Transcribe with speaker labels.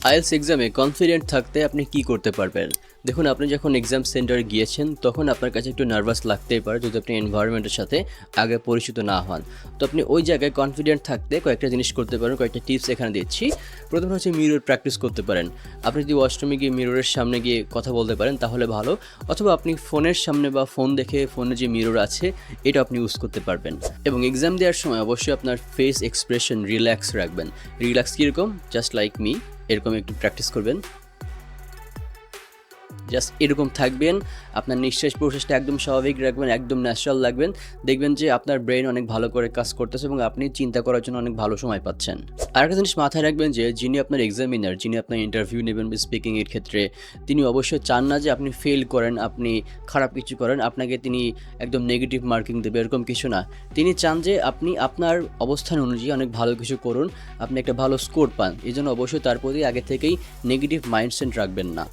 Speaker 1: IELTS এক্সামে confident থাকতে আপনি কি করতে পারবেন? দেখুন, আপনি যখন এক্সাম সেন্টারে গিয়েছেন তখন আপনার কাছে একটু নার্ভাস লাগতেই পারে যদি আপনি এনভায়রনমেন্টের সাথে আগে পরিচিত না হন। তো আপনি ওই জায়গায় কনফিডেন্ট থাকতে কয়েকটা জিনিস করতে পারেন, কয়েকটা টিপস এখানে দিচ্ছি। প্রথমে হচ্ছে মিরর প্র্যাকটিস করতে পারেন। আপনি যদি ওয়াশরুমে গিয়ে মিররের সামনে গিয়ে কথা বলতে পারেন তাহলে ভালো, অথবা আপনি ফোনের সামনে বা ফোন দেখে ফোনে যে মিরর আছে এটা আপনি ইউজ করতে পারবেন। এবং এক্সাম দেওয়ার সময় অবশ্যই আপনার ফেস এক্সপ্রেশন রিল্যাক্স রাখবেন। রিল্যাক্স কীরকম? জাস্ট লাইক মি, এরকম একটু প্র্যাকটিস করবেন। জাস্ট এরকম থাকবেন, আপনার নিঃশ্বাস প্রশ্বাসটা একদম স্বাভাবিক রাখবেন, একদম ন্যাচারাল রাখবেন। দেখবেন যে আপনার ব্রেন অনেক ভালো করে কাজ করতেছে এবং আপনি চিন্তা করার জন্য অনেক ভালো সময় পাচ্ছেন। আরেকটা জিনিস মাথায় রাখবেন যে যিনি আপনার এক্সামিনার, যিনি আপনার ইন্টারভিউ নেবেন স্পিকিংয়ের ক্ষেত্রে, তিনি অবশ্যই চান না যে আপনি ফেল করেন, আপনি খারাপ কিছু করেন, আপনাকে তিনি একদম নেগেটিভ মার্কিং দেবে, এরকম কিছু না। তিনি চান যে আপনি আপনার অবস্থান অনুযায়ী অনেক ভালো কিছু করুন, আপনি একটা ভালো স্কোর পান। এই জন্য অবশ্যই তার প্রতি আগে থেকেই নেগেটিভ মাইন্ডসেট রাখবেন না।